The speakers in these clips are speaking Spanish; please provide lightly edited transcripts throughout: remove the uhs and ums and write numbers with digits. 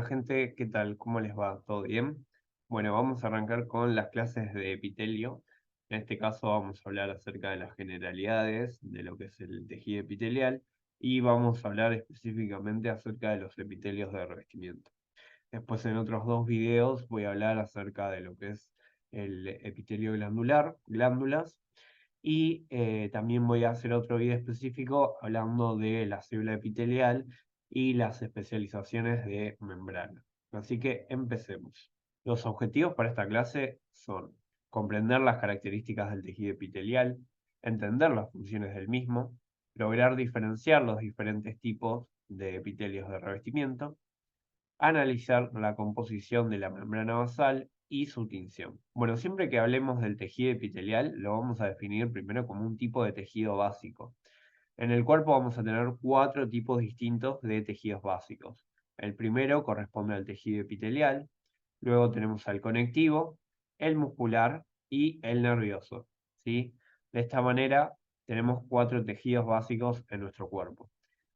gente, ¿qué tal? ¿Cómo les va? ¿Todo bien? Bueno, vamos a arrancar con las clases de epitelio. En este caso vamos a hablar acerca de las generalidades de lo que es el tejido epitelial y vamos a hablar específicamente acerca de los epitelios de revestimiento. Después en otros dos videos voy a hablar acerca de lo que es el epitelio glandular, glándulas, y también voy a hacer otro video específico hablando de la célula epitelial y las especializaciones de membrana. Así que empecemos. Los objetivos para esta clase son comprender las características del tejido epitelial, entender las funciones del mismo, lograr diferenciar los diferentes tipos de epitelios de revestimiento, analizar la composición de la membrana basal y su tinción. Bueno, siempre que hablemos del tejido epitelial, lo vamos a definir primero como un tipo de tejido básico. En el cuerpo vamos a tener 4 tipos distintos de tejidos básicos. El primero corresponde al tejido epitelial, luego tenemos al conectivo, el muscular y el nervioso, ¿sí? De esta manera tenemos 4 tejidos básicos en nuestro cuerpo.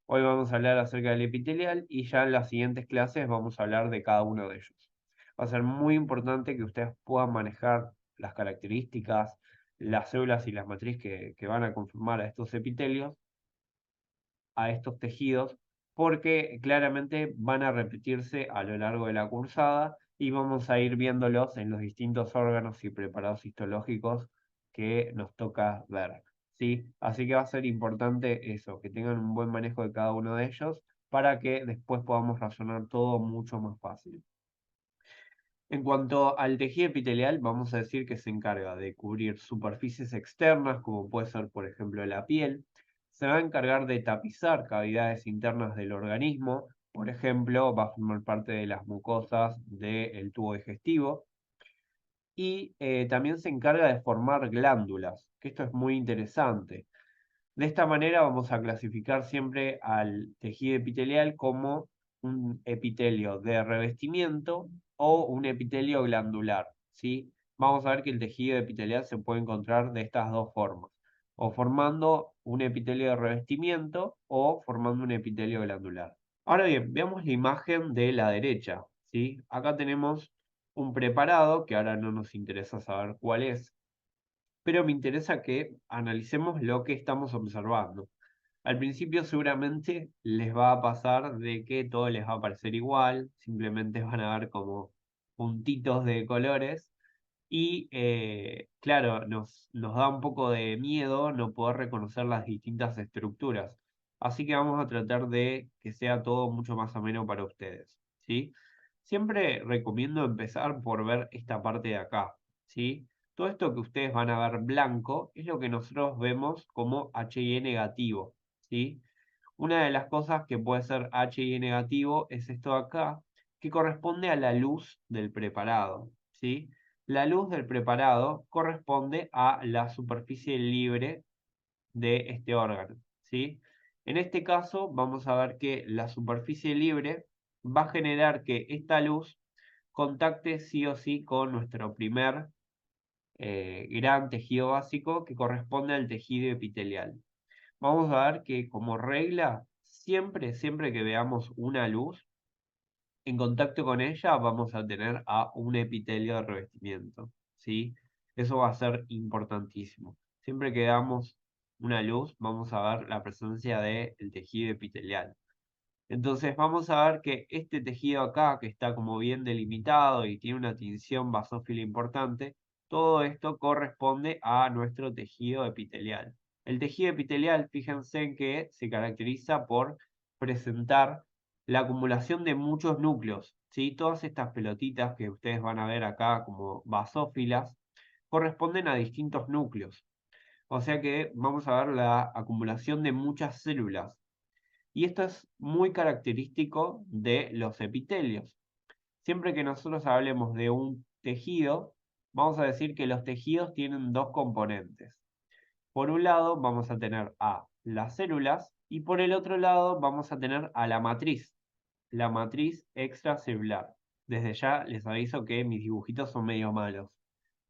Hoy vamos a hablar acerca del epitelial y ya en las siguientes clases vamos a hablar de cada uno de ellos. Va a ser muy importante que ustedes puedan manejar las características, las células y las matrices que van a conformar a estos epitelios, a estos tejidos, porque claramente van a repetirse a lo largo de la cursada y vamos a ir viéndolos en los distintos órganos y preparados histológicos que nos toca ver. ¿Sí? Así que va a ser importante eso, que tengan un buen manejo de cada uno de ellos para que después podamos razonar todo mucho más fácil. En cuanto al tejido epitelial, vamos a decir que se encarga de cubrir superficies externas, como puede ser, por ejemplo, la piel. Se va a encargar de tapizar cavidades internas del organismo, por ejemplo, va a formar parte de las mucosas del tubo digestivo. Y también se encarga de formar glándulas, que esto es muy interesante. De esta manera vamos a clasificar siempre al tejido epitelial como un epitelio de revestimiento o un epitelio glandular, ¿sí? Vamos a ver que el tejido epitelial se puede encontrar de estas dos formas, o formando un epitelio de revestimiento o formando un epitelio glandular. Ahora bien, veamos la imagen de la derecha, ¿sí? Acá tenemos un preparado, que ahora no nos interesa saber cuál es, pero me interesa que analicemos lo que estamos observando. Al principio seguramente les va a pasar de que todo les va a parecer igual, simplemente van a ver como puntitos de colores y claro, nos da un poco de miedo no poder reconocer las distintas estructuras. Así que vamos a tratar de que sea todo mucho más ameno para ustedes, ¿sí? Siempre recomiendo empezar por ver esta parte de acá, ¿sí? Todo esto que ustedes van a ver blanco es lo que nosotros vemos como HIE negativo, ¿sí? Una de las cosas que puede ser HIE negativo es esto de acá, que corresponde a la luz del preparado, ¿sí? La luz del preparado corresponde a la superficie libre de este órgano, ¿sí? En este caso vamos a ver que la superficie libre va a generar que esta luz contacte sí o sí con nuestro primer gran tejido básico que corresponde al tejido epitelial. Vamos a ver que como regla, siempre que veamos una luz, en contacto con ella vamos a tener a un epitelio de revestimiento, ¿sí? Eso va a ser importantísimo. Siempre que veamos una luz, vamos a ver la presencia del tejido epitelial. Entonces vamos a ver que este tejido acá, que está como bien delimitado y tiene una tinción basófila importante, todo esto corresponde a nuestro tejido epitelial. El tejido epitelial, fíjense en que se caracteriza por presentar la acumulación de muchos núcleos, ¿sí? Todas estas pelotitas que ustedes van a ver acá como basófilas corresponden a distintos núcleos. O sea que vamos a ver la acumulación de muchas células. Y esto es muy característico de los epitelios. Siempre que nosotros hablemos de un tejido, vamos a decir que los tejidos tienen dos componentes. Por un lado vamos a tener a las células y por el otro lado vamos a tener a la matriz extracelular. Desde ya les aviso que mis dibujitos son medio malos,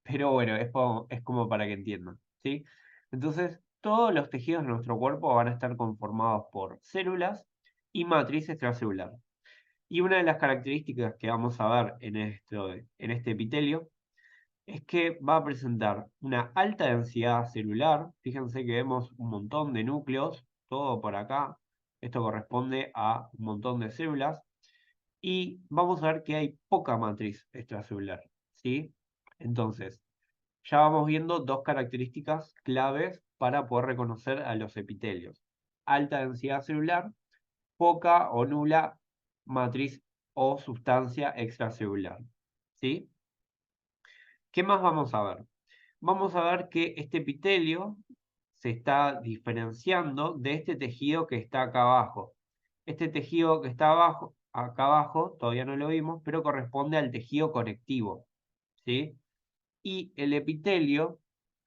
pero bueno, es como para que entiendan, ¿sí? Entonces, todos los tejidos de nuestro cuerpo van a estar conformados por células y matriz extracelular. Y una de las características que vamos a ver en este epitelio es que va a presentar una alta densidad celular. Fíjense que vemos un montón de núcleos, todo por acá. Esto corresponde a un montón de células. Y vamos a ver que hay poca matriz extracelular, ¿sí? Entonces, ya vamos viendo dos características claves para poder reconocer a los epitelios. Alta densidad celular, poca o nula matriz o sustancia extracelular, ¿sí? ¿Qué más vamos a ver? Vamos a ver que este epitelio se está diferenciando de este tejido que está acá abajo. Este tejido que está abajo, acá abajo, todavía no lo vimos, pero corresponde al tejido conectivo, ¿sí? Y el epitelio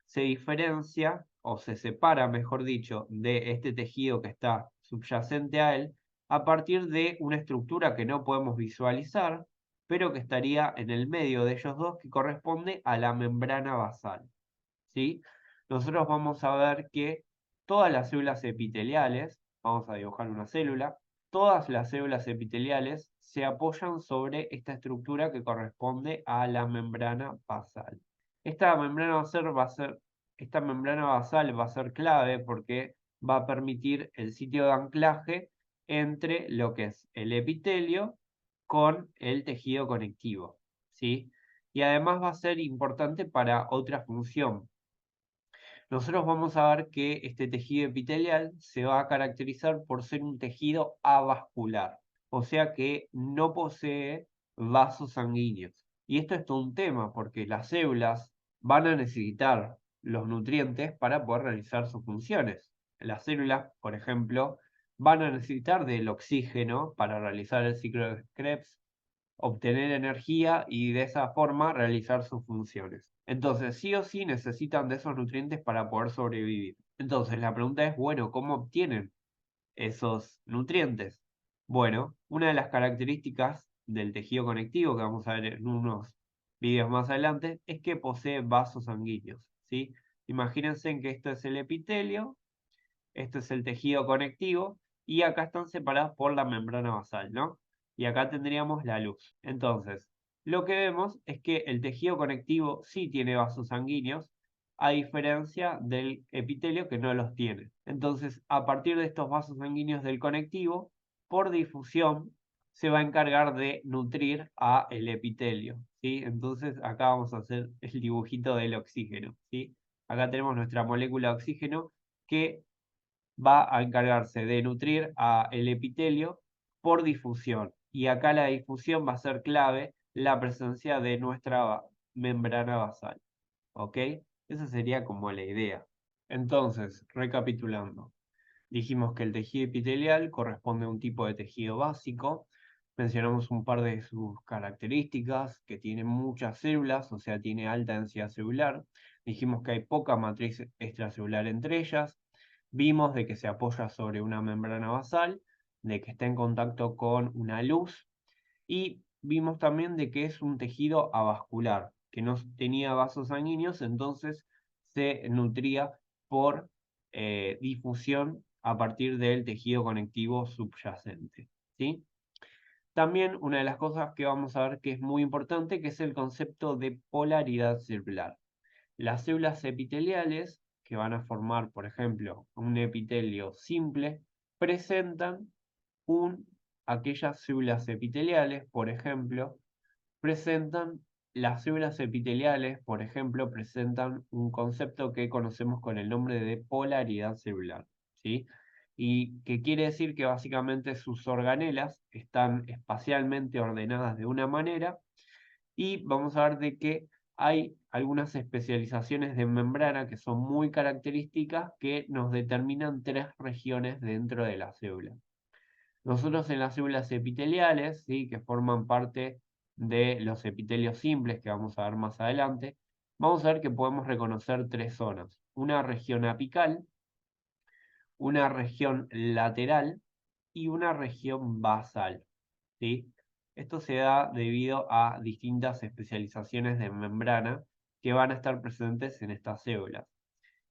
se diferencia, o se separa, mejor dicho, de este tejido que está subyacente a él, a partir de una estructura que no podemos visualizar, pero que estaría en el medio de ellos dos, que corresponde a la membrana basal, ¿sí? Nosotros vamos a ver que todas las células epiteliales, vamos a dibujar una célula, todas las células epiteliales se apoyan sobre esta estructura que corresponde a la membrana basal. Esta membrana basal va a ser clave porque va a permitir el sitio de anclaje entre lo que es el epitelio con el tejido conectivo, ¿sí? Y además va a ser importante para otra función. Nosotros vamos a ver que este tejido epitelial se va a caracterizar por ser un tejido avascular, o sea que no posee vasos sanguíneos. Y esto es todo un tema, porque las células van a necesitar los nutrientes para poder realizar sus funciones. Las células, por ejemplo, van a necesitar del oxígeno para realizar el ciclo de Krebs, obtener energía y de esa forma realizar sus funciones. Entonces, sí o sí necesitan de esos nutrientes para poder sobrevivir. Entonces, la pregunta es, bueno, ¿cómo obtienen esos nutrientes? Bueno, una de las características del tejido conectivo que vamos a ver en unos vídeos más adelante es que posee vasos sanguíneos, ¿sí? Imagínense que esto es el epitelio, esto es el tejido conectivo y acá están separados por la membrana basal, ¿no? Y acá tendríamos la luz. Entonces, lo que vemos es que el tejido conectivo sí tiene vasos sanguíneos, a diferencia del epitelio que no los tiene. Entonces, a partir de estos vasos sanguíneos del conectivo, por difusión, se va a encargar de nutrir a el epitelio, ¿sí? Entonces, acá vamos a hacer el dibujito del oxígeno, ¿sí? Acá tenemos nuestra molécula de oxígeno que va a encargarse de nutrir a el epitelio por difusión. Y acá la difusión va a ser clave la presencia de nuestra membrana basal. ¿Ok? Esa sería como la idea. Entonces, recapitulando. Dijimos que el tejido epitelial corresponde a un tipo de tejido básico. Mencionamos un par de sus características, que tiene muchas células, o sea, tiene alta densidad celular. Dijimos que hay poca matriz extracelular entre ellas. Vimos de que se apoya sobre una membrana basal, de que está en contacto con una luz. Y vimos también de que es un tejido avascular, que no tenía vasos sanguíneos, entonces se nutría por difusión a partir del tejido conectivo subyacente, ¿sí? También una de las cosas que vamos a ver que es muy importante, que es el concepto de polaridad celular. Las células epiteliales, que van a formar, por ejemplo, un epitelio simple, presentan aquellas células epiteliales, por ejemplo, las células epiteliales, por ejemplo, presentan un concepto que conocemos con el nombre de polaridad celular, ¿sí? Y que quiere decir que básicamente sus organelas están espacialmente ordenadas de una manera y vamos a ver de que hay algunas especializaciones de membrana que son muy características que nos determinan tres regiones dentro de la célula. Nosotros en las células epiteliales, ¿sí?, que forman parte de los epitelios simples que vamos a ver más adelante, vamos a ver que podemos reconocer tres zonas. Una región apical, una región lateral y una región basal, ¿sí? Esto se da debido a distintas especializaciones de membrana que van a estar presentes en estas células.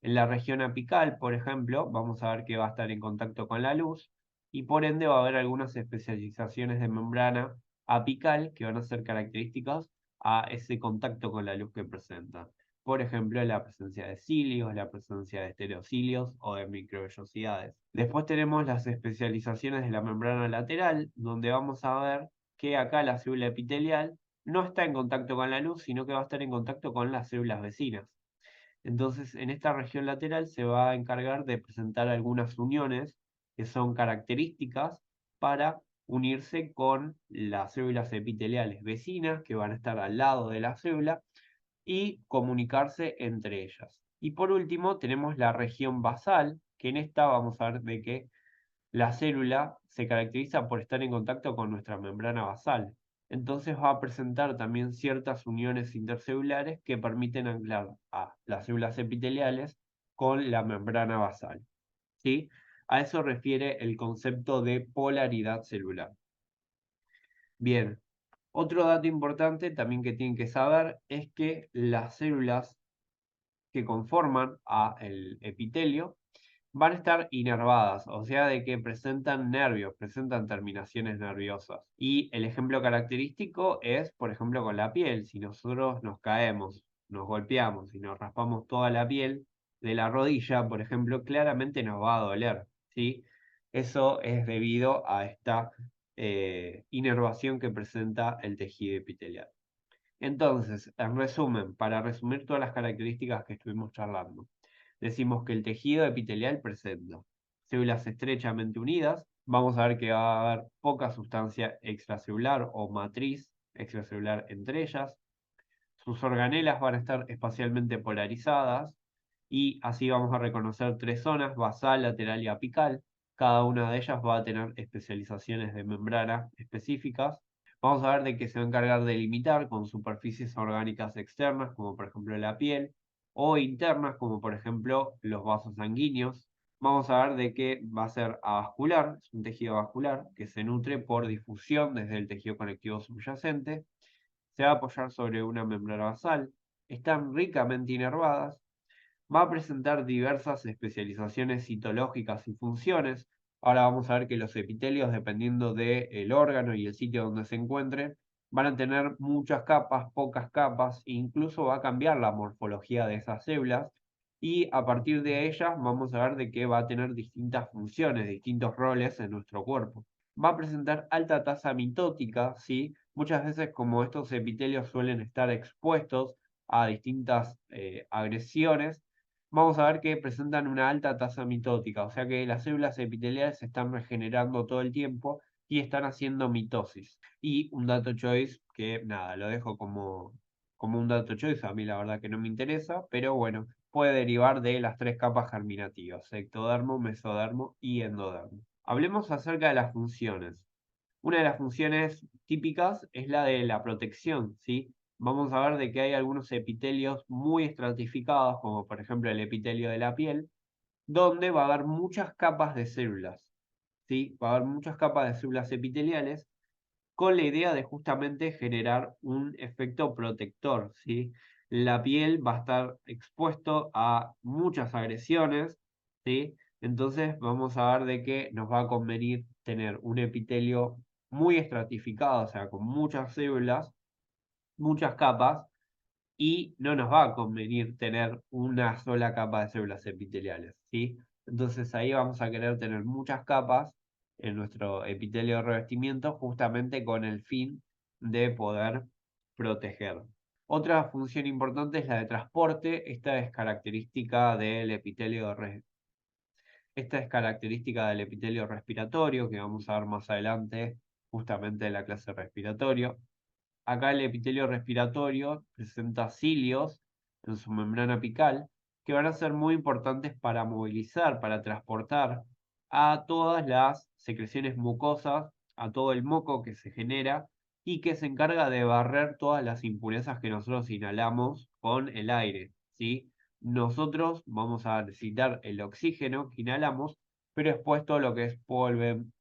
En la región apical, por ejemplo, vamos a ver que va a estar en contacto con la luz, y por ende va a haber algunas especializaciones de membrana apical que van a ser características a ese contacto con la luz que presentan. Por ejemplo, la presencia de cilios, la presencia de estereocilios o de microvellosidades. Después tenemos las especializaciones de la membrana lateral, donde vamos a ver que acá la célula epitelial no está en contacto con la luz, sino que va a estar en contacto con las células vecinas. Entonces, en esta región lateral se va a encargar de presentar algunas uniones que son características para unirse con las células epiteliales vecinas que van a estar al lado de la célula y comunicarse entre ellas. Y por último tenemos la región basal, que en esta vamos a ver de que la célula se caracteriza por estar en contacto con nuestra membrana basal. Entonces va a presentar también ciertas uniones intercelulares que permiten anclar a las células epiteliales con la membrana basal. ¿Sí? A eso refiere el concepto de polaridad celular. Bien, otro dato importante también que tienen que saber es que las células que conforman el epitelio van a estar inervadas, o sea, de que presentan nervios, presentan terminaciones nerviosas. Y el ejemplo característico es, por ejemplo, con la piel. Si nosotros nos caemos, nos golpeamos y nos raspamos toda la piel de la rodilla, por ejemplo, claramente nos va a doler, ¿sí? Eso es debido a esta inervación que presenta el tejido epitelial. Entonces, en resumen, para resumir todas las características que estuvimos charlando, decimos que el tejido epitelial presenta células estrechamente unidas, vamos a ver que va a haber poca sustancia extracelular o matriz extracelular entre ellas, sus organelas van a estar espacialmente polarizadas y así vamos a reconocer tres zonas, basal, lateral y apical. Cada una de ellas va a tener especializaciones de membrana específicas. Vamos a ver de qué se va a encargar de limitar con superficies orgánicas externas, como por ejemplo la piel, o internas, como por ejemplo los vasos sanguíneos. Vamos a ver de qué va a ser avascular, es un tejido vascular que se nutre por difusión desde el tejido conectivo subyacente. Se va a apoyar sobre una membrana basal. Están ricamente inervadas. Va a presentar diversas especializaciones citológicas y funciones. Ahora vamos a ver que los epitelios, dependiendo del órgano y el sitio donde se encuentren, van a tener muchas capas, pocas capas, e incluso va a cambiar la morfología de esas células. Y a partir de ellas vamos a ver de que va a tener distintas funciones, distintos roles en nuestro cuerpo. Va a presentar alta tasa mitótica, ¿sí? Muchas veces como estos epitelios suelen estar expuestos a distintas agresiones, vamos a ver que presentan una alta tasa mitótica, o sea que las células epiteliales se están regenerando todo el tiempo y están haciendo mitosis. Y un dato choice que nada, lo dejo como un dato choice, a mí la verdad que no me interesa, pero bueno, puede derivar de las tres capas germinativas, ectodermo, mesodermo y endodermo. Hablemos acerca de las funciones. Una de las funciones típicas es la de la protección, ¿sí? Vamos a ver de que hay algunos epitelios muy estratificados, como por ejemplo el epitelio de la piel, donde va a haber muchas capas de células, ¿sí? Va a haber muchas capas de células epiteliales con la idea de justamente generar un efecto protector, ¿sí? La piel va a estar expuesto a muchas agresiones, ¿sí? Entonces vamos a ver de que nos va a convenir tener un epitelio muy estratificado, o sea, con muchas células, muchas capas, y no nos va a convenir tener una sola capa de células epiteliales, ¿sí? Entonces ahí vamos a querer tener muchas capas en nuestro epitelio de revestimiento justamente con el fin de poder proteger. Otra función importante es la de transporte. Esta es característica del epitelio respiratorio, que vamos a ver más adelante justamente en la clase respiratorio. Acá el epitelio respiratorio presenta cilios en su membrana apical que van a ser muy importantes para movilizar, para transportar a todas las secreciones mucosas, a todo el moco que se genera y que se encarga de barrer todas las impurezas que nosotros inhalamos con el aire, ¿sí? Nosotros vamos a necesitar el oxígeno que inhalamos, pero después todo lo que es polen,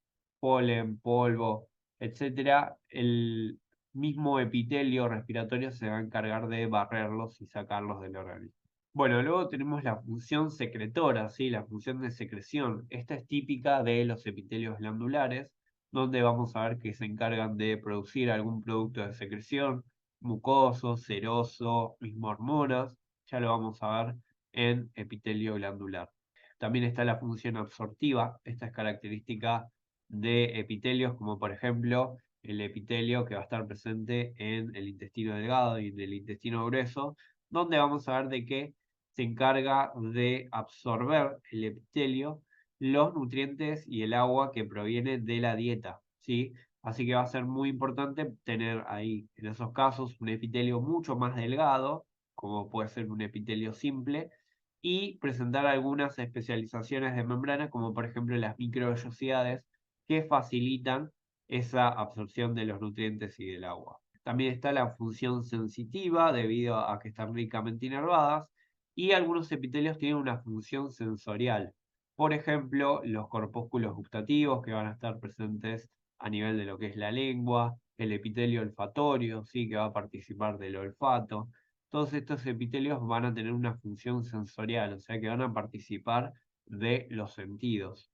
polvo, etcétera, el mismo epitelio respiratorio se va a encargar de barrerlos y sacarlos del organismo. Bueno, luego tenemos la función secretora, ¿sí? La función de secreción. Esta es típica de los epitelios glandulares, donde vamos a ver que se encargan de producir algún producto de secreción, mucoso, seroso, mismo hormonas. Ya lo vamos a ver en epitelio glandular. También está la función absortiva. Esta es característica de epitelios, como por ejemplo el epitelio que va a estar presente en el intestino delgado y en el intestino grueso, donde vamos a ver de qué se encarga de absorber el epitelio los nutrientes y el agua que proviene de la dieta, ¿sí? Así que va a ser muy importante tener ahí, en esos casos, un epitelio mucho más delgado, como puede ser un epitelio simple, y presentar algunas especializaciones de membrana, como por ejemplo las microvellosidades, que facilitan esa absorción de los nutrientes y del agua. También está la función sensitiva, debido a que están ricamente inervadas, y algunos epitelios tienen una función sensorial. Por ejemplo, los corpúsculos gustativos que van a estar presentes a nivel de lo que es la lengua, el epitelio olfatorio, ¿sí? Que va a participar del olfato. Todos estos epitelios van a tener una función sensorial, o sea que van a participar de los sentidos.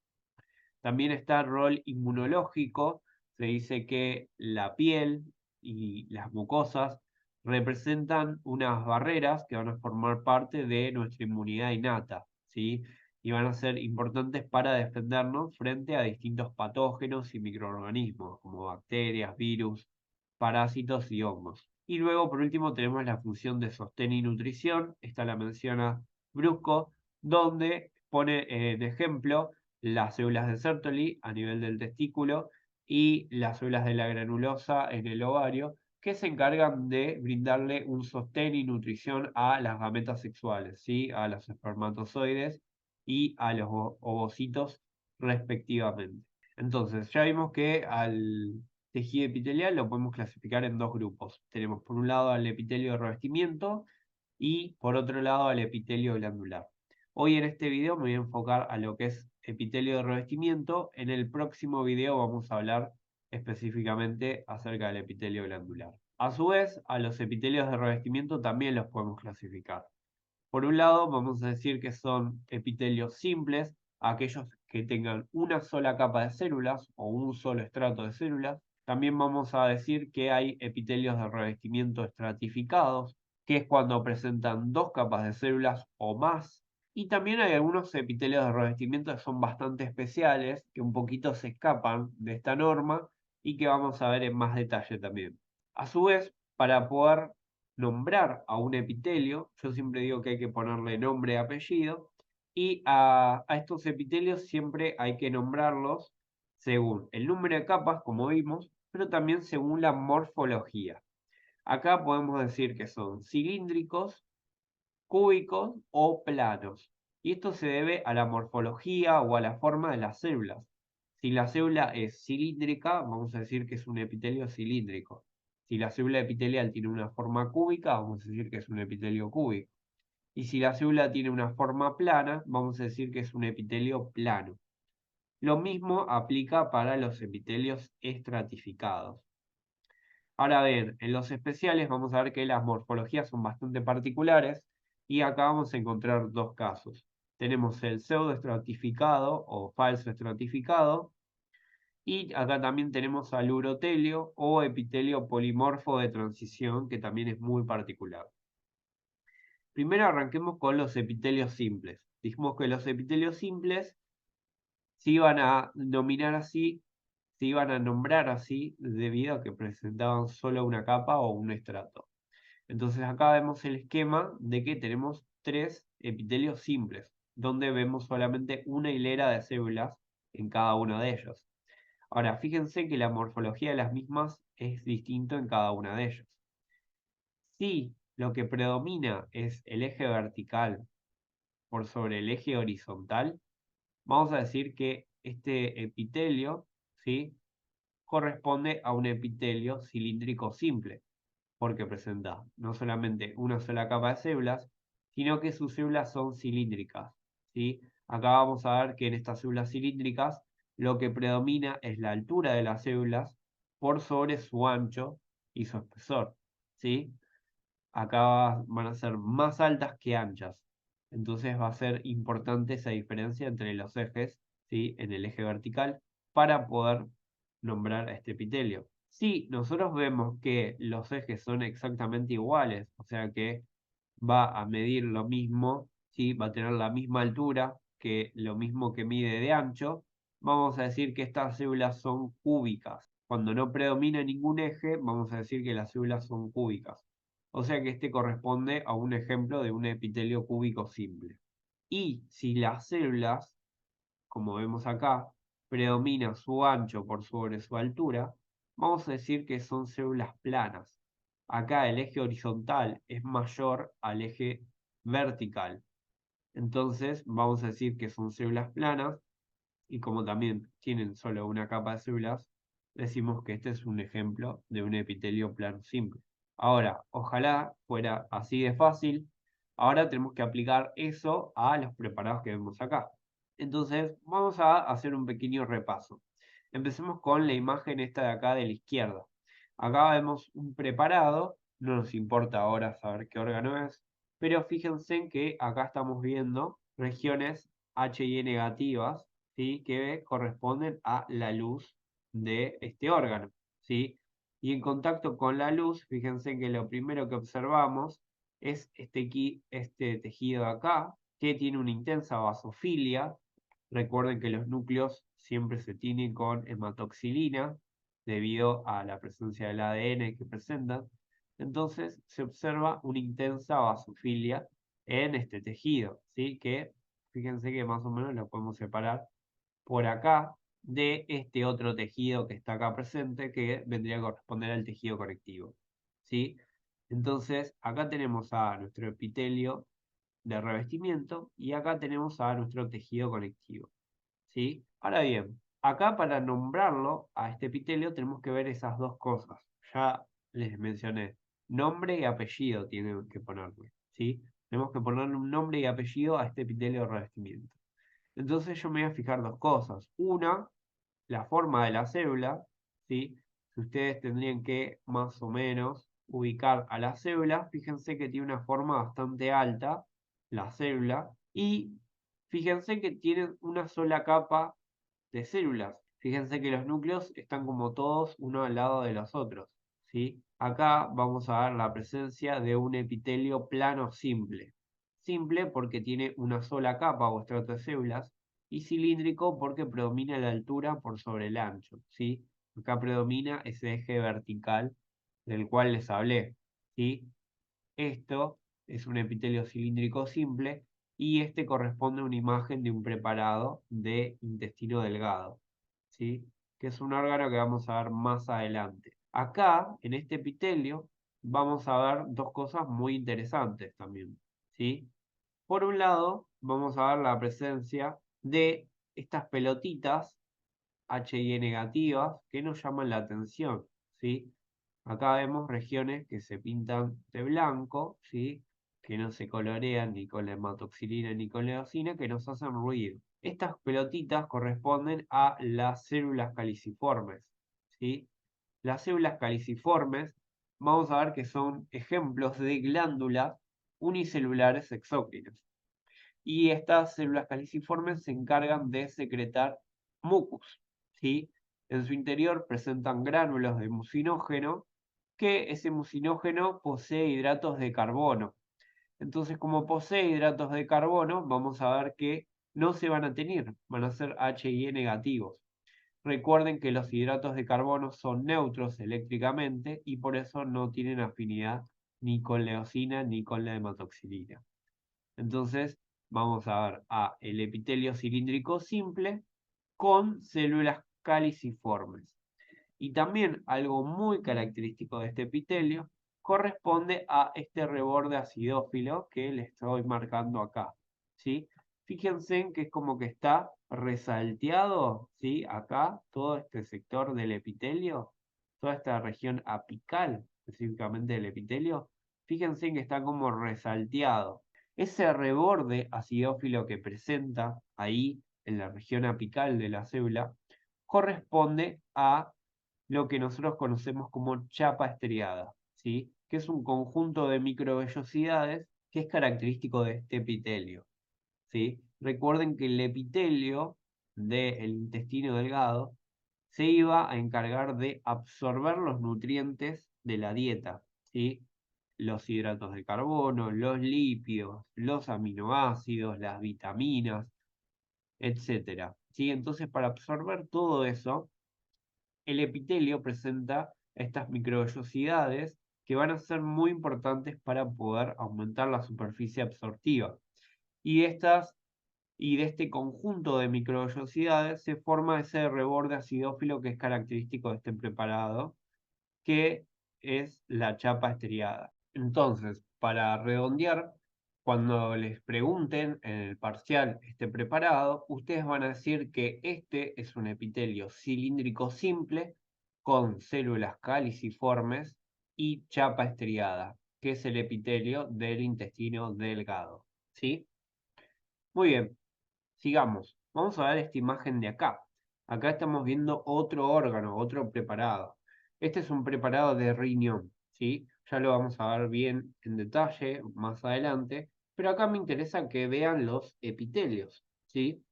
También está el rol inmunológico. Se dice que la piel y las mucosas representan unas barreras que van a formar parte de nuestra inmunidad innata, ¿sí? Y van a ser importantes para defendernos frente a distintos patógenos y microorganismos, como bacterias, virus, parásitos y hongos. Y luego, por último, tenemos la función de sostén y nutrición. Esta la menciona Brusco, donde pone de ejemplo las células de Sertoli a nivel del testículo y las células de la granulosa en el ovario, que se encargan de brindarle un sostén y nutrición a las gametas sexuales, ¿sí? A los espermatozoides y a los ovocitos respectivamente. Entonces, ya vimos que al tejido epitelial lo podemos clasificar en dos grupos. Tenemos por un lado al epitelio de revestimiento y por otro lado al epitelio glandular. Hoy en este video me voy a enfocar a lo que es epitelio de revestimiento. En el próximo video vamos a hablar específicamente acerca del epitelio glandular. A su vez, a los epitelios de revestimiento también los podemos clasificar. Por un lado, vamos a decir que son epitelios simples, aquellos que tengan una sola capa de células o un solo estrato de células. También vamos a decir que hay epitelios de revestimiento estratificados, que es cuando presentan dos capas de células o más. Y también hay algunos epitelios de revestimiento que son bastante especiales, que un poquito se escapan de esta norma y que vamos a ver en más detalle también. A su vez, para poder nombrar a un epitelio, yo siempre digo que hay que ponerle nombre y apellido, y a estos epitelios siempre hay que nombrarlos según el número de capas, como vimos, pero también según la morfología. Acá podemos decir que son cilíndricos, cúbicos o planos. Y esto se debe a la morfología o a la forma de las células. Si la célula es cilíndrica, vamos a decir que es un epitelio cilíndrico. Si la célula epitelial tiene una forma cúbica, vamos a decir que es un epitelio cúbico. Y si la célula tiene una forma plana, vamos a decir que es un epitelio plano. Lo mismo aplica para los epitelios estratificados. Ahora bien, en los especiales vamos a ver que las morfologías son bastante particulares y acá vamos a encontrar dos casos. Tenemos el pseudoestratificado o falso estratificado y acá también tenemos al urotelio o epitelio polimorfo de transición, que también es muy particular. Primero arranquemos con los epitelios simples. Dijimos que los epitelios simples se iban a nominar así, se iban a nombrar así debido a que presentaban solo una capa o un estrato. Entonces acá vemos el esquema de que tenemos tres epitelios simples, donde vemos solamente una hilera de células en cada uno de ellos. Ahora, fíjense que la morfología de las mismas es distinto en cada una de ellos. Si lo que predomina es el eje vertical por sobre el eje horizontal, vamos a decir que este epitelio, ¿sí?, corresponde a un epitelio cilíndrico simple, porque presenta no solamente una sola capa de células, sino que sus células son cilíndricas, ¿sí? Acá vamos a ver que en estas células cilíndricas lo que predomina es la altura de las células por sobre su ancho y su espesor, ¿sí? Acá van a ser más altas que anchas. Entonces va a ser importante esa diferencia entre los ejes, ¿sí? En el eje vertical para poder nombrar a este epitelio. Si nosotros vemos que los ejes son exactamente iguales, o sea que va a medir lo mismo, ¿sí? Va a tener la misma altura, que lo mismo que mide de ancho, vamos a decir que estas células son cúbicas. Cuando no predomina ningún eje, vamos a decir que las células son cúbicas. O sea que este corresponde a un ejemplo de un epitelio cúbico simple. Y si las células, como vemos acá, predomina su ancho por sobre su altura, vamos a decir que son células planas. Acá el eje horizontal es mayor al eje vertical. Entonces vamos a decir que son células planas y como también tienen solo una capa de células, decimos que este es un ejemplo de un epitelio plano simple. Ahora, ojalá fuera así de fácil. Ahora tenemos que aplicar eso a los preparados que vemos acá. Entonces, vamos a hacer un pequeño repaso. Empecemos con la imagen esta de acá de la izquierda. Acá vemos un preparado, no nos importa ahora saber qué órgano es, pero fíjense en que acá estamos viendo regiones HI negativas, ¿sí? Que corresponden a la luz de este órgano, ¿sí? Y en contacto con la luz, fíjense que lo primero que observamos es este tejido de acá, que tiene una intensa basofilia. Recuerden que los núcleos siempre se tienen con hematoxilina debido a la presencia del ADN que presentan. Entonces se observa una intensa basofilia en este tejido, ¿sí? Que fíjense que más o menos lo podemos separar por acá de este otro tejido que está acá presente, que vendría a corresponder al tejido conectivo, ¿sí? Entonces, acá tenemos a nuestro epitelio de revestimiento y acá tenemos a nuestro tejido conectivo, ¿sí? Ahora bien, acá para nombrarlo a este epitelio tenemos que ver esas dos cosas. Ya les mencioné, nombre y apellido tienen que ponerle, ¿sí? Tenemos que ponerle un nombre y apellido a este epitelio de revestimiento. Entonces yo me voy a fijar dos cosas. Una, la forma de la célula, ¿sí? Si ustedes tendrían que más o menos ubicar a la célula, fíjense que tiene una forma bastante alta, la célula, y fíjense que tiene una sola capa de células. Fíjense que los núcleos están como todos uno al lado de los otros, ¿sí? Acá vamos a ver la presencia de un epitelio plano simple. Simple porque tiene una sola capa o estrato de células y cilíndrico porque predomina la altura por sobre el ancho, ¿sí? Acá predomina ese eje vertical del cual les hablé, ¿sí? Esto es un epitelio cilíndrico simple y este corresponde a una imagen de un preparado de intestino delgado, ¿sí? Que es un órgano que vamos a ver más adelante. Acá, en este epitelio, vamos a ver dos cosas muy interesantes también, ¿sí? Por un lado, vamos a ver la presencia de estas pelotitas HI negativas que nos llaman la atención, ¿sí? Acá vemos regiones que se pintan de blanco, ¿sí? Que no se colorean ni con la hematoxilina ni con la eosina, que nos hacen ruido. Estas pelotitas corresponden a las células caliciformes, ¿sí? Las células caliciformes, vamos a ver que son ejemplos de glándulas unicelulares exócrinas. Y estas células caliciformes se encargan de secretar mucus, ¿sí? En su interior presentan gránulos de mucinógeno, que ese mucinógeno posee hidratos de carbono. Entonces, como posee hidratos de carbono, vamos a ver que no se van a tener, van a ser HIE negativos. Recuerden que los hidratos de carbono son neutros eléctricamente y por eso no tienen afinidad ni con la eosina ni con la hematoxilina. Entonces, vamos a ver a el epitelio cilíndrico simple con células caliciformes. Y también algo muy característico de este epitelio corresponde a este reborde acidófilo que le estoy marcando acá, ¿sí? Fíjense en que es como que está resalteado, ¿sí? Acá, todo este sector del epitelio, toda esta región apical, específicamente del epitelio, fíjense en que está como resalteado. Ese reborde acidófilo que presenta ahí en la región apical de la célula corresponde a lo que nosotros conocemos como chapa estriada, ¿sí? Que es un conjunto de microvellosidades ¿Qué es característico de este epitelio? ¿Sí? Recuerden que el epitelio del intestino delgado se iba a encargar de absorber los nutrientes de la dieta, ¿sí? Los hidratos de carbono, los lípidos, los aminoácidos, las vitaminas, etcétera, ¿sí? Entonces, para absorber todo eso, el epitelio presenta estas microvellosidades que van a ser muy importantes para poder aumentar la superficie absortiva. Y de este conjunto de microvellosidades se forma ese reborde acidófilo que es característico de este preparado, que es la chapa estriada. Entonces, para redondear, cuando les pregunten en el parcial este preparado, ustedes van a decir que este es un epitelio cilíndrico simple con células caliciformes y chapa estriada, que es el epitelio del intestino delgado. ¿Sí? Muy bien, sigamos. Vamos a ver esta imagen de acá. Acá estamos viendo otro órgano, otro preparado. Este es un preparado de riñón, ¿sí? Ya lo vamos a ver bien en detalle más adelante, pero acá me interesa que vean los epitelios, ¿sí?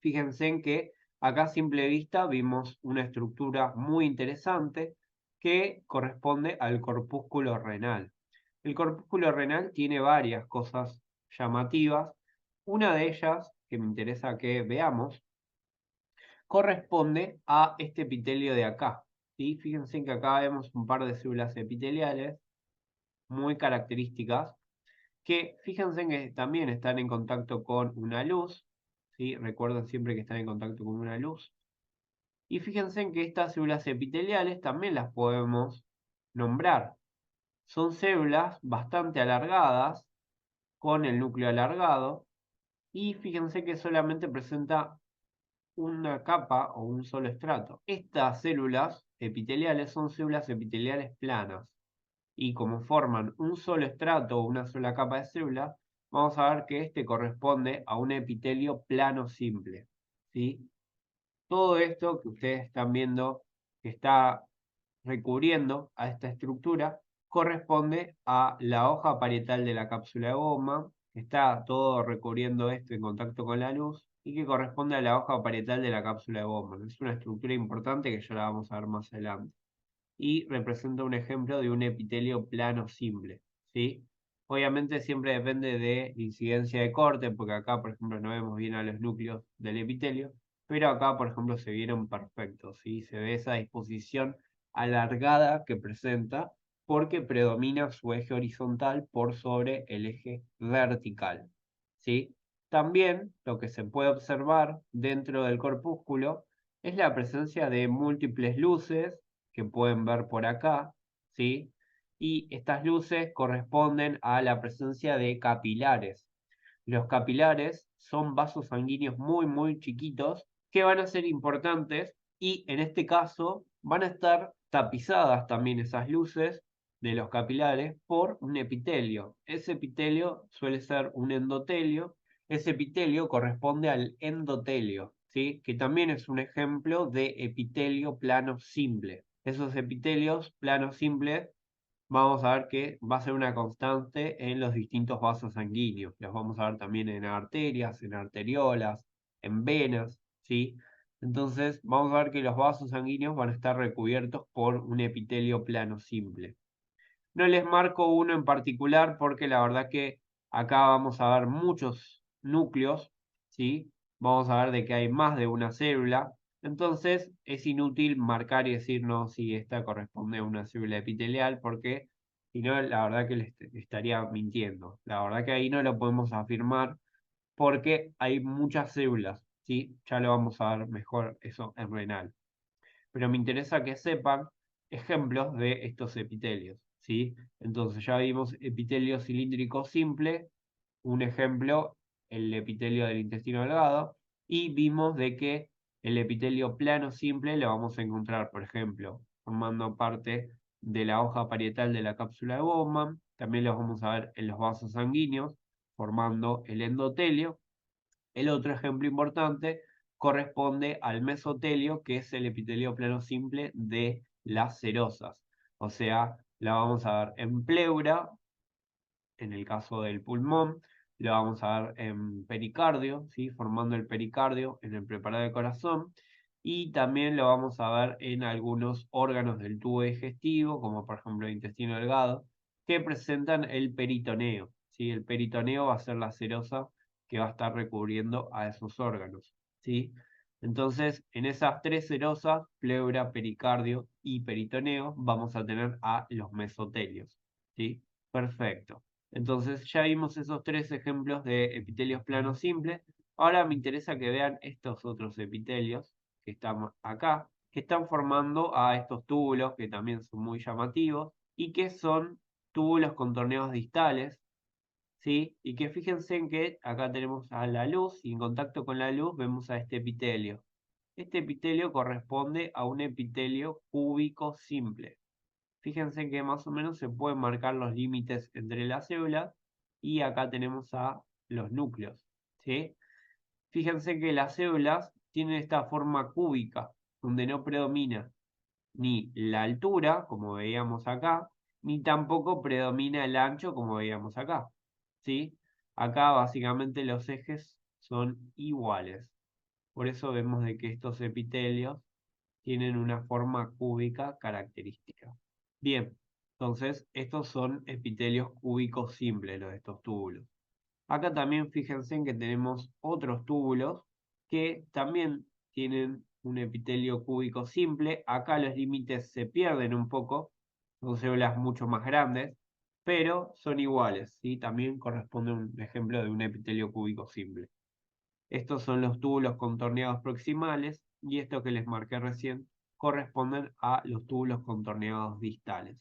Fíjense en que acá a simple vista vimos una estructura muy interesante que corresponde al corpúsculo renal. El corpúsculo renal tiene varias cosas llamativas. Una de ellas, que me interesa que veamos, corresponde a este epitelio de acá, ¿sí? Fíjense que acá vemos un par de células epiteliales muy características, que fíjense que también están en contacto con una luz, ¿sí? Recuerden siempre que están en contacto con una luz. Y fíjense que estas células epiteliales también las podemos nombrar. Son células bastante alargadas, con el núcleo alargado, y fíjense que solamente presenta una capa o un solo estrato. Estas células epiteliales son células epiteliales planas, y como forman un solo estrato o una sola capa de células, vamos a ver que este corresponde a un epitelio plano simple, ¿sí? Todo esto que ustedes están viendo que está recubriendo a esta estructura corresponde a la hoja parietal de la cápsula de goma, que está todo recubriendo esto en contacto con la luz, y que corresponde a la hoja parietal de la cápsula de goma. Es una estructura importante que ya la vamos a ver más adelante. Y representa un ejemplo de un epitelio plano simple, ¿sí? Obviamente siempre depende de la incidencia de corte, porque acá, por ejemplo, no vemos bien a los núcleos del epitelio, pero acá, por ejemplo, se vieron perfectos, ¿sí? Se ve esa disposición alargada que presenta porque predomina su eje horizontal por sobre el eje vertical, ¿sí? También lo que se puede observar dentro del corpúsculo es la presencia de múltiples luces que pueden ver por acá, ¿sí? Y estas luces corresponden a la presencia de capilares. Los capilares son vasos sanguíneos muy, muy chiquitos que van a ser importantes y en este caso van a estar tapizadas también esas luces de los capilares por un epitelio. Ese epitelio suele ser un endotelio. Ese epitelio corresponde al endotelio, ¿sí? Que también es un ejemplo de epitelio plano simple. Esos epitelios planos simples vamos a ver que va a ser una constante en los distintos vasos sanguíneos. Los vamos a ver también en arterias, en arteriolas, en venas, ¿sí? Entonces vamos a ver que los vasos sanguíneos van a estar recubiertos por un epitelio plano simple. No les marco uno en particular porque la verdad que acá vamos a ver muchos núcleos, ¿sí? Vamos a ver de que hay más de una célula. Entonces es inútil marcar y decir no, si esta corresponde a una célula epitelial porque si no, la verdad que les estaría mintiendo. La verdad que ahí no lo podemos afirmar porque hay muchas células, ¿sí? Ya lo vamos a ver mejor eso en renal. Pero me interesa que sepan ejemplos de estos epitelios, ¿sí? Entonces ya vimos epitelio cilíndrico simple, un ejemplo, el epitelio del intestino delgado, y vimos de que el epitelio plano simple lo vamos a encontrar, por ejemplo, formando parte de la hoja parietal de la cápsula de Bowman, también los vamos a ver en los vasos sanguíneos, formando el endotelio. El otro ejemplo importante corresponde al mesotelio, que es el epitelio plano simple de las cerosas. O sea, la vamos a ver en pleura, en el caso del pulmón, lo vamos a ver en pericardio, ¿sí? Formando el pericardio en el preparado del corazón. Y también lo vamos a ver en algunos órganos del tubo digestivo, como por ejemplo el intestino delgado, que presentan el peritoneo, ¿sí? El peritoneo va a ser la serosa que va a estar recubriendo a esos órganos, ¿sí? Entonces, en esas tres serosas, pleura, pericardio y peritoneo, vamos a tener a los mesotelios, ¿sí? Perfecto. Entonces, ya vimos esos tres ejemplos de epitelios planos simples. Ahora me interesa que vean estos otros epitelios que están acá, que están formando a estos túbulos que también son muy llamativos y que son túbulos contorneados distales, ¿sí? Y que fíjense en que acá tenemos a la luz y en contacto con la luz vemos a este epitelio. Este epitelio corresponde a un epitelio cúbico simple. Fíjense que más o menos se pueden marcar los límites entre las células y acá tenemos a los núcleos, ¿sí? Fíjense que las células tienen esta forma cúbica, donde no predomina ni la altura, como veíamos acá, ni tampoco predomina el ancho, como veíamos acá, ¿sí? Acá básicamente los ejes son iguales. Por eso vemos de que estos epitelios tienen una forma cúbica característica. Bien, entonces estos son epitelios cúbicos simples, los de estos túbulos. Acá también fíjense en que tenemos otros túbulos que también tienen un epitelio cúbico simple. Acá los límites se pierden un poco, son células mucho más grandes, pero son iguales, ¿sí? También corresponde un ejemplo de un epitelio cúbico simple. Estos son los túbulos contorneados proximales y esto que les marqué recién corresponden a los túbulos contorneados distales.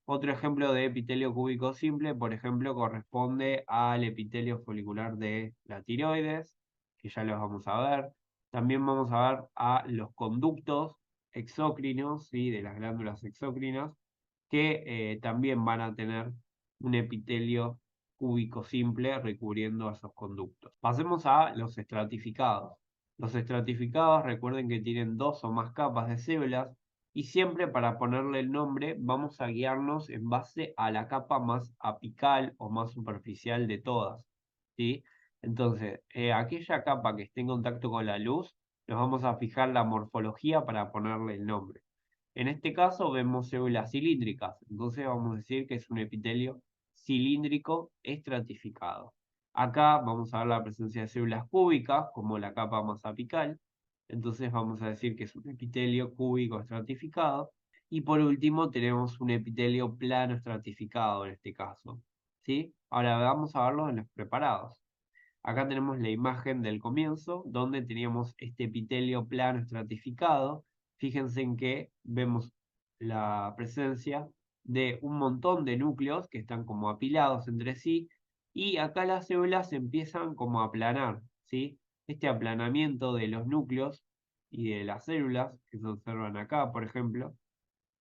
Otro ejemplo de epitelio cúbico simple, por ejemplo, corresponde al epitelio folicular de la tiroides, que ya los vamos a ver. También vamos a ver a los conductos exócrinos, ¿sí? De las glándulas exócrinas, que también van a tener un epitelio cúbico simple recubriendo a esos conductos. Pasemos a los estratificados. Los estratificados, recuerden que tienen dos o más capas de células y siempre para ponerle el nombre vamos a guiarnos en base a la capa más apical o más superficial de todas, ¿sí? Entonces, aquella capa que esté en contacto con la luz, nos vamos a fijar la morfología para ponerle el nombre. En este caso vemos células cilíndricas, entonces vamos a decir que es un epitelio cilíndrico estratificado. Acá vamos a ver la presencia de células cúbicas, como la capa más apical, entonces vamos a decir que es un epitelio cúbico estratificado. Y por último tenemos un epitelio plano estratificado en este caso, ¿sí? Ahora vamos a verlo en los preparados. Acá tenemos la imagen del comienzo, donde teníamos este epitelio plano estratificado. Fíjense en que vemos la presencia de un montón de núcleos que están como apilados entre sí, y acá las células empiezan como a aplanar, ¿sí? Este aplanamiento de los núcleos y de las células, que se observan acá, por ejemplo,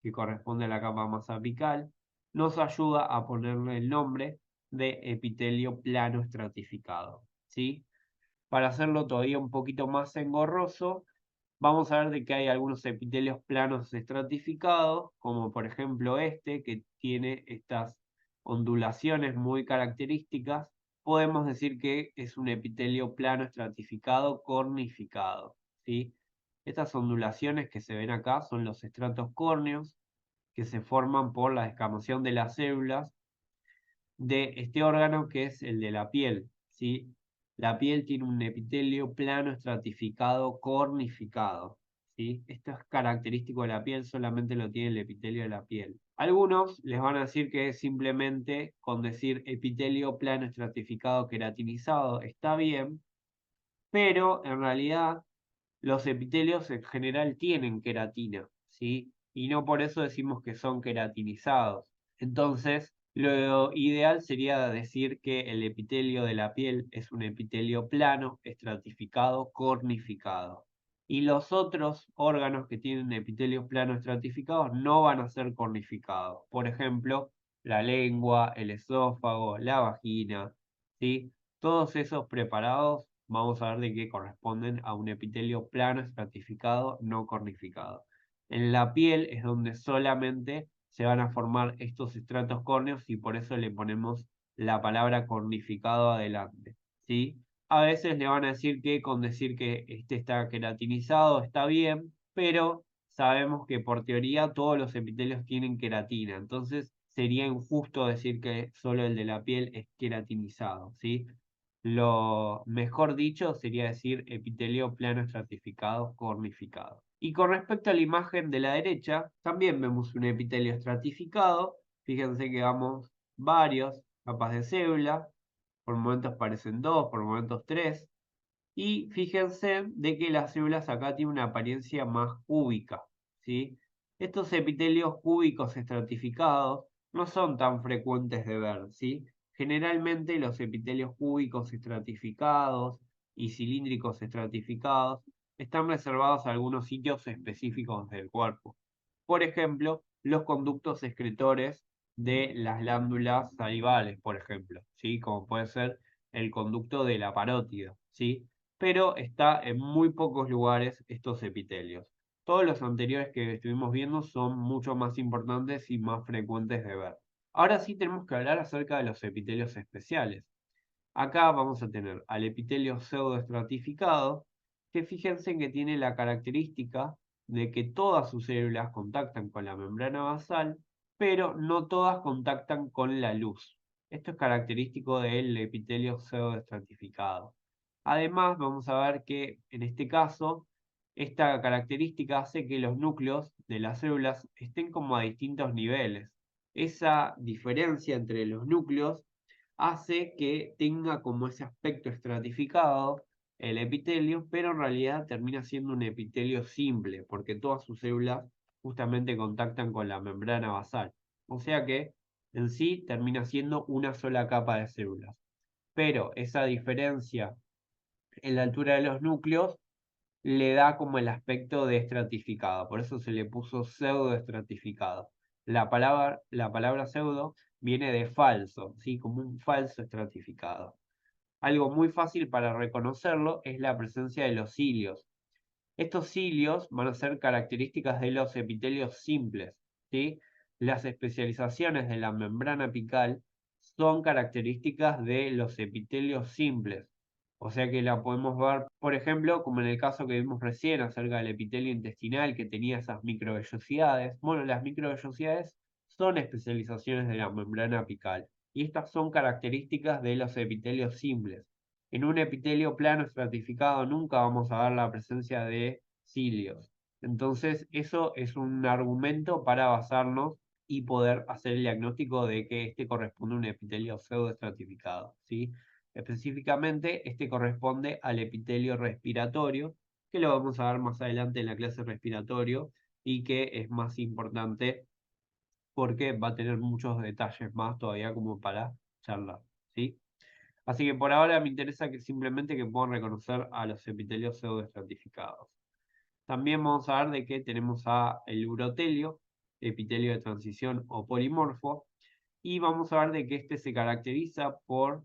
que corresponde a la capa más apical, nos ayuda a ponerle el nombre de epitelio plano estratificado, ¿sí? Para hacerlo todavía un poquito más engorroso, vamos a ver de que hay algunos epitelios planos estratificados, como por ejemplo este, que tiene estas ondulaciones muy características. Podemos decir que es un epitelio plano estratificado cornificado, ¿sí? Estas ondulaciones que se ven acá son los estratos córneos, que se forman por la descamación de las células de este órgano que es el de la piel, ¿sí? La piel tiene un epitelio plano estratificado cornificado, ¿sí? Esto es característico de la piel, solamente lo tiene el epitelio de la piel. Algunos les van a decir que simplemente con decir epitelio plano estratificado queratinizado está bien, pero en realidad los epitelios en general tienen queratina, ¿sí? Y no por eso decimos que son queratinizados. Entonces, lo ideal sería decir que el epitelio de la piel es un epitelio plano, estratificado, cornificado. Y los otros órganos que tienen epitelios planos estratificados no van a ser cornificados. Por ejemplo, la lengua, el esófago, la vagina, ¿sí? Todos esos preparados vamos a ver de qué corresponden a un epitelio plano estratificado no cornificado. En la piel es donde solamente se van a formar estos estratos córneos y por eso le ponemos la palabra cornificado adelante, ¿sí? A veces le van a decir que con decir que este está queratinizado está bien, pero sabemos que por teoría todos los epitelios tienen queratina, entonces sería injusto decir que solo el de la piel es queratinizado, ¿sí? Lo mejor dicho sería decir epitelio plano estratificado cornificado. Y con respecto a la imagen de la derecha, también vemos un epitelio estratificado. Fíjense que vamos varios capas de célula, por momentos parecen dos, por momentos tres. Y fíjense de que las células acá tienen una apariencia más cúbica, ¿sí? Estos epitelios cúbicos estratificados no son tan frecuentes de ver, ¿sí? Generalmente los epitelios cúbicos estratificados y cilíndricos estratificados están reservados a algunos sitios específicos del cuerpo. Por ejemplo, los conductos excretores de las glándulas salivales, por ejemplo, ¿sí? Como puede ser el conducto de la parótida, ¿sí? Pero está en muy pocos lugares estos epitelios. Todos los anteriores que estuvimos viendo son mucho más importantes y más frecuentes de ver. Ahora sí tenemos que hablar acerca de los epitelios especiales. Acá vamos a tener al epitelio pseudoestratificado, que fíjense que tiene la característica de que todas sus células contactan con la membrana basal, pero no todas contactan con la luz. Esto es característico del epitelio pseudoestratificado. Además, vamos a ver que en este caso, esta característica hace que los núcleos de las células estén como a distintos niveles. Esa diferencia entre los núcleos hace que tenga como ese aspecto estratificado el epitelio, pero en realidad termina siendo un epitelio simple, porque todas sus células justamente contactan con la membrana basal. O sea que en sí termina siendo una sola capa de células. Pero esa diferencia en la altura de los núcleos le da como el aspecto de estratificado, por eso se le puso pseudoestratificado. La palabra pseudo viene de falso, ¿sí? Como un falso estratificado. Algo muy fácil para reconocerlo es la presencia de los cilios. Estos cilios van a ser características de los epitelios simples, ¿sí? Las especializaciones de la membrana apical son características de los epitelios simples. O sea que la podemos ver, por ejemplo, como en el caso que vimos recién acerca del epitelio intestinal que tenía esas microvellosidades. Bueno, las microvellosidades son especializaciones de la membrana apical y estas son características de los epitelios simples. En un epitelio plano estratificado nunca vamos a ver la presencia de cilios. Entonces, eso es un argumento para basarnos y poder hacer el diagnóstico de que este corresponde a un epitelio pseudoestratificado, ¿sí? Específicamente, este corresponde al epitelio respiratorio, que lo vamos a ver más adelante en la clase respiratorio y que es más importante porque va a tener muchos detalles más todavía como para charlar, ¿sí? Así que por ahora me interesa que simplemente que puedan reconocer a los epitelios pseudoestratificados. También vamos a ver de que tenemos a el urotelio, epitelio de transición o polimorfo, y vamos a ver de que este se caracteriza por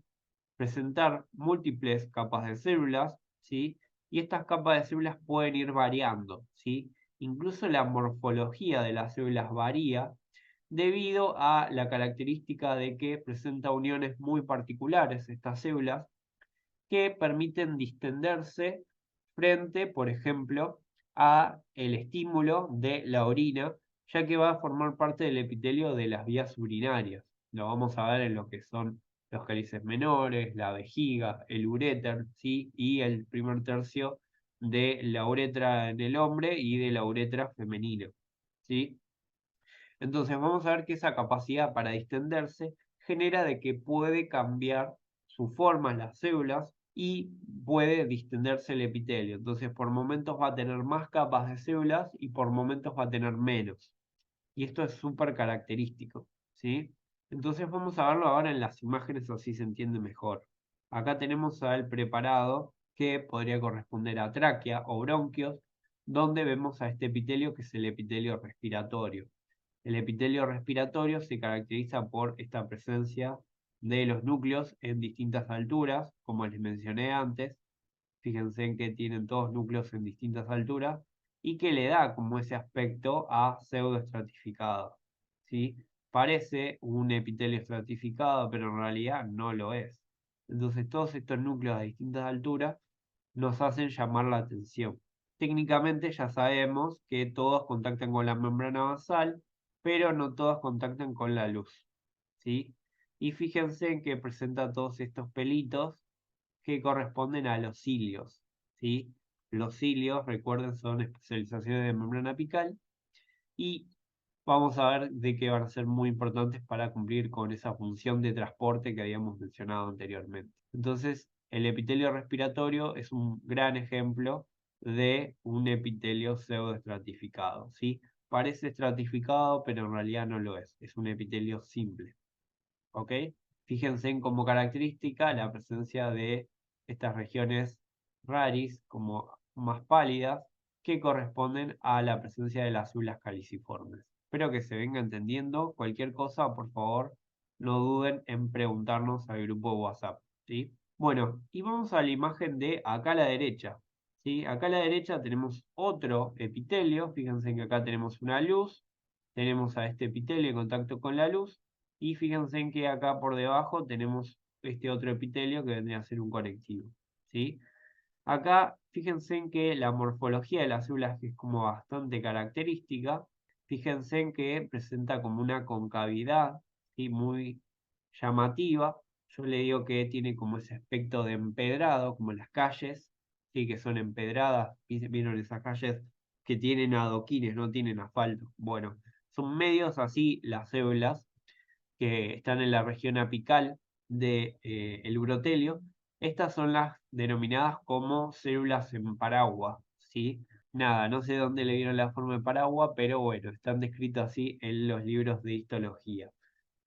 presentar múltiples capas de células, ¿sí? Y estas capas de células pueden ir variando, ¿sí? Incluso la morfología de las células varía debido a la característica de que presenta uniones muy particulares estas células que permiten distenderse frente, por ejemplo, a el estímulo de la orina, ya que va a formar parte del epitelio de las vías urinarias. Lo vamos a ver en lo que son los cálices menores, la vejiga, el uréter, ¿sí? Y el primer tercio de la uretra en el hombre y de la uretra femenina, ¿sí? Entonces vamos a ver que esa capacidad para distenderse genera de que puede cambiar su forma en las células y puede distenderse el epitelio. Entonces por momentos va a tener más capas de células y por momentos va a tener menos. Y esto es súper característico, ¿sí? Entonces vamos a verlo ahora en las imágenes, así se entiende mejor. Acá tenemos al preparado que podría corresponder a tráquea o bronquios, donde vemos a este epitelio que es el epitelio respiratorio. El epitelio respiratorio se caracteriza por esta presencia de los núcleos en distintas alturas, como les mencioné antes. Fíjense en que tienen todos núcleos en distintas alturas y que le da como ese aspecto a pseudoestratificado, ¿sí? parece un epitelio estratificado, pero en realidad no lo es. Entonces todos estos núcleos a distintas alturas nos hacen llamar la atención. Técnicamente ya sabemos que todos contactan con la membrana basal, pero no todos contactan con la luz, ¿sí? Y fíjense en que presenta todos estos pelitos que corresponden a los cilios, ¿sí? Los cilios, recuerden, son especializaciones de membrana apical y vamos a ver de qué van a ser muy importantes para cumplir con esa función de transporte que habíamos mencionado anteriormente. Entonces, el epitelio respiratorio es un gran ejemplo de un epitelio pseudoestratificado, ¿sí? Parece estratificado, pero en realidad no lo es. Es un epitelio simple, ¿ok? Fíjense en como característica la presencia de estas regiones raris, como más pálidas, que corresponden a la presencia de las células caliciformes. Espero que se venga entendiendo. Cualquier cosa, por favor, no duden en preguntarnos al grupo WhatsApp, ¿sí? Bueno, y vamos a la imagen de acá a la derecha, ¿sí? Acá a la derecha tenemos otro epitelio. Fíjense que acá tenemos una luz, tenemos a este epitelio en contacto con la luz, y fíjense en que acá por debajo tenemos este otro epitelio que vendría a ser un conectivo, ¿sí? Acá fíjense en que la morfología de las células es como bastante característica. Fíjense en que presenta como una concavidad, ¿sí? Muy llamativa. Yo le digo que tiene como ese aspecto de empedrado, como las calles, ¿sí? Que son empedradas. ¿Vieron esas calles que tienen adoquines, no tienen asfalto? Bueno, son medios así las células que están en la región apical del urotelio. Estas son las denominadas como células en paraguas, ¿sí? Nada, no sé dónde le dieron la forma de paraguas, pero bueno, están descritos así en los libros de histología.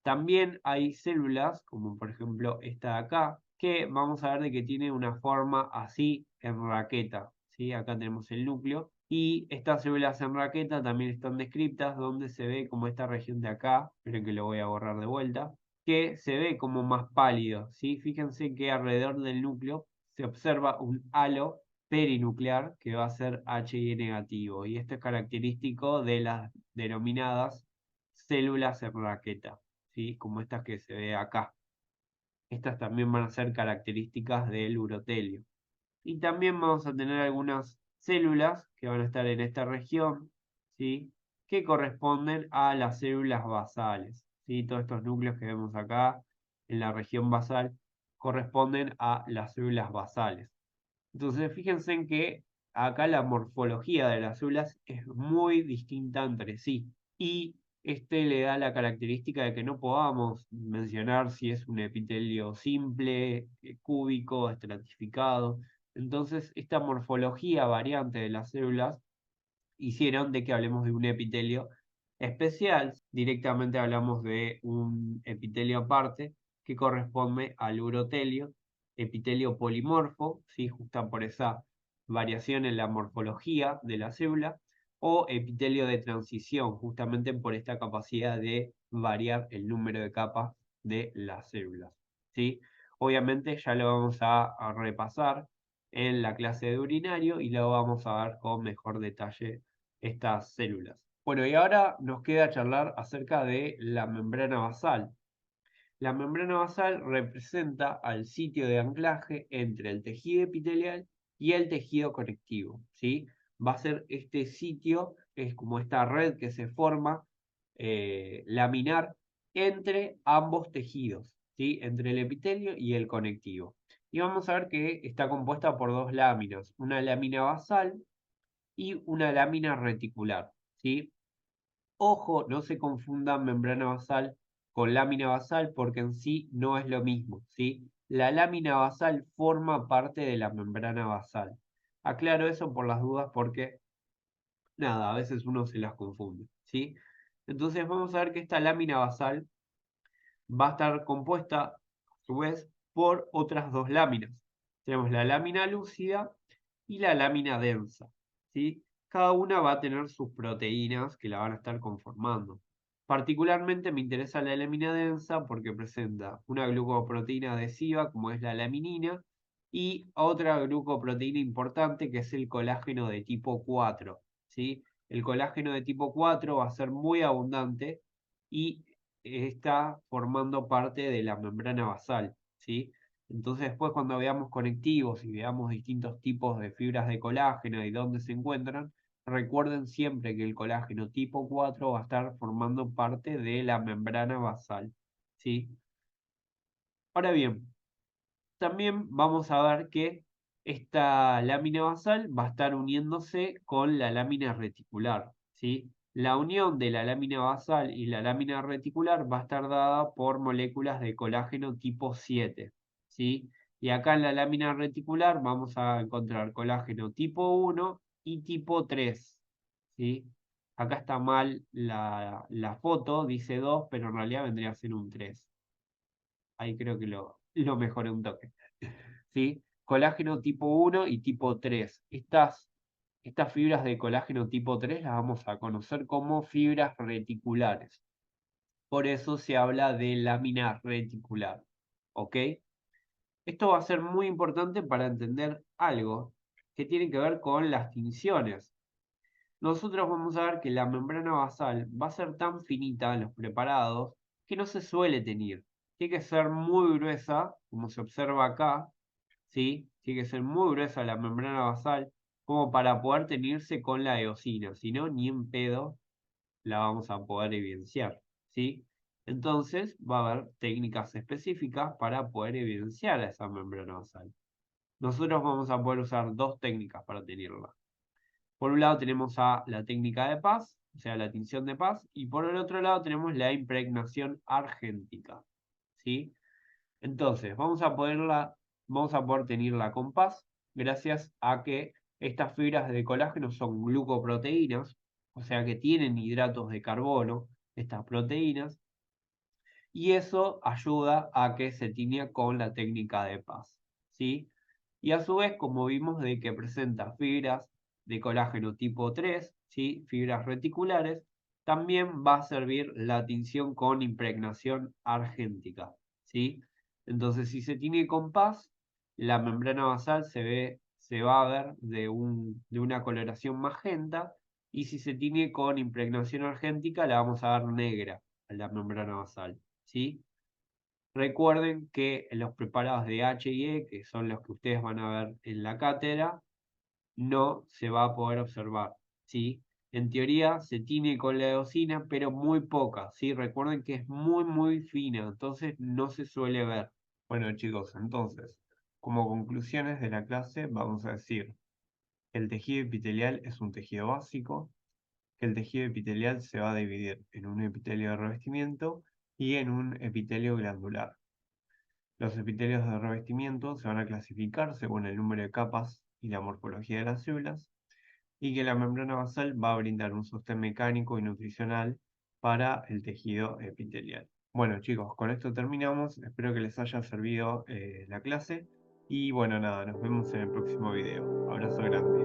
También hay células, como por ejemplo esta de acá, que vamos a ver de que tiene una forma así en raqueta, ¿sí? Acá tenemos el núcleo. Y estas células en raqueta también están descritas donde se ve como esta región de acá, esperen que lo voy a borrar de vuelta, que se ve como más pálido, ¿sí? Fíjense que alrededor del núcleo se observa un halo perinuclear que va a ser HI negativo. Y esto es característico de las denominadas células en raqueta, ¿sí? Como estas que se ve acá. Estas también van a ser características del urotelio. Y también vamos a tener algunas células que van a estar en esta región, ¿sí? Que corresponden a las células basales, ¿sí? Todos estos núcleos que vemos acá en la región basal corresponden a las células basales. Entonces, fíjense en que acá la morfología de las células es muy distinta entre sí. Y este le da la característica de que no podamos mencionar si es un epitelio simple, cúbico, estratificado. Entonces, esta morfología variante de las células hicieron de que hablemos de un epitelio especial. Directamente hablamos de un epitelio aparte que corresponde al urotelio, epitelio polimorfo, ¿sí? Justo por esa variación en la morfología de la célula, o epitelio de transición, justamente por esta capacidad de variar el número de capas de las células, ¿sí? Obviamente ya lo vamos a repasar en la clase de urinario y luego vamos a ver con mejor detalle estas células. Bueno, y ahora nos queda charlar acerca de la membrana basal. La membrana basal representa al sitio de anclaje entre el tejido epitelial y el tejido conectivo, ¿sí? Va a ser este sitio, es como esta red que se forma laminar entre ambos tejidos, ¿sí? Entre el epitelio y el conectivo. Y vamos a ver que está compuesta por dos láminas, una lámina basal y una lámina reticular, ¿sí? Ojo, no se confundan membrana basal con lámina basal porque en sí no es lo mismo, ¿sí? La lámina basal forma parte de la membrana basal. Aclaro eso por las dudas porque, nada, a veces uno se las confunde, ¿sí? Entonces vamos a ver que esta lámina basal va a estar compuesta, a su vez, por otras dos láminas. Tenemos la lámina lúcida y la lámina densa, ¿sí? Cada una va a tener sus proteínas que la van a estar conformando. Particularmente me interesa la lámina densa porque presenta una glucoproteína adhesiva como es la laminina y otra glucoproteína importante que es el colágeno de tipo 4, ¿sí? El colágeno de tipo 4 va a ser muy abundante y está formando parte de la membrana basal, ¿sí? Entonces después cuando veamos conectivos y veamos distintos tipos de fibras de colágeno y dónde se encuentran, recuerden siempre que el colágeno tipo 4 va a estar formando parte de la membrana basal, ¿sí? Ahora bien, también vamos a ver que esta lámina basal va a estar uniéndose con la lámina reticular, ¿sí? La unión de la lámina basal y la lámina reticular va a estar dada por moléculas de colágeno tipo 7, ¿sí? Y acá en la lámina reticular vamos a encontrar colágeno tipo 1 y tipo 3, ¿sí? Acá está mal la foto, dice 2, pero en realidad vendría a ser un 3. Ahí creo que lo mejoré un toque. ¿Sí? Colágeno tipo 1 y tipo 3. Estas fibras de colágeno tipo 3 las vamos a conocer como fibras reticulares. Por eso se habla de lámina reticular. ¿Ok? Esto va a ser muy importante para entender algo que tiene que ver con las tinciones. Nosotros vamos a ver que la membrana basal va a ser tan finita en los preparados que no se suele teñir. Tiene que ser muy gruesa, como se observa acá, ¿sí? Tiene que ser muy gruesa la membrana basal como para poder teñirse con la eosina, si no, ni en pedo la vamos a poder evidenciar, ¿sí? Entonces va a haber técnicas específicas para poder evidenciar a esa membrana basal. Nosotros vamos a poder usar dos técnicas para teñirla. Por un lado tenemos a la técnica de Paz, o sea, la tinción de Paz, y por el otro lado tenemos la impregnación argéntica, ¿sí? Entonces, vamos a poder teñirla con Paz gracias a que estas fibras de colágeno son glucoproteínas, o sea que tienen hidratos de carbono, estas proteínas, y eso ayuda a que se tiña con la técnica de Paz, ¿sí? Y a su vez, como vimos de que presenta fibras de colágeno tipo 3, ¿sí? Fibras reticulares, también va a servir la tinción con impregnación argéntica, ¿sí? Entonces, si se tiñe con Paz, la membrana basal se va a ver de una coloración magenta, y si se tiñe con impregnación argéntica, la vamos a ver negra a la membrana basal, ¿sí? Recuerden que los preparados de H y E, que son los que ustedes van a ver en la cátedra, no se va a poder observar, ¿sí? En teoría se tiene con la eosina, pero muy poca, ¿sí? Recuerden que es muy fina, entonces no se suele ver. Bueno, chicos, entonces, como conclusiones de la clase, vamos a decir que el tejido epitelial es un tejido básico, que el tejido epitelial se va a dividir en un epitelio de revestimiento y en un epitelio glandular. Los epitelios de revestimiento se van a clasificar según el número de capas y la morfología de las células, y que la membrana basal va a brindar un sostén mecánico y nutricional para el tejido epitelial. Bueno, chicos, con esto terminamos. Espero que les haya servido la clase. Y bueno, nada, nos vemos en el próximo video. Abrazo grande.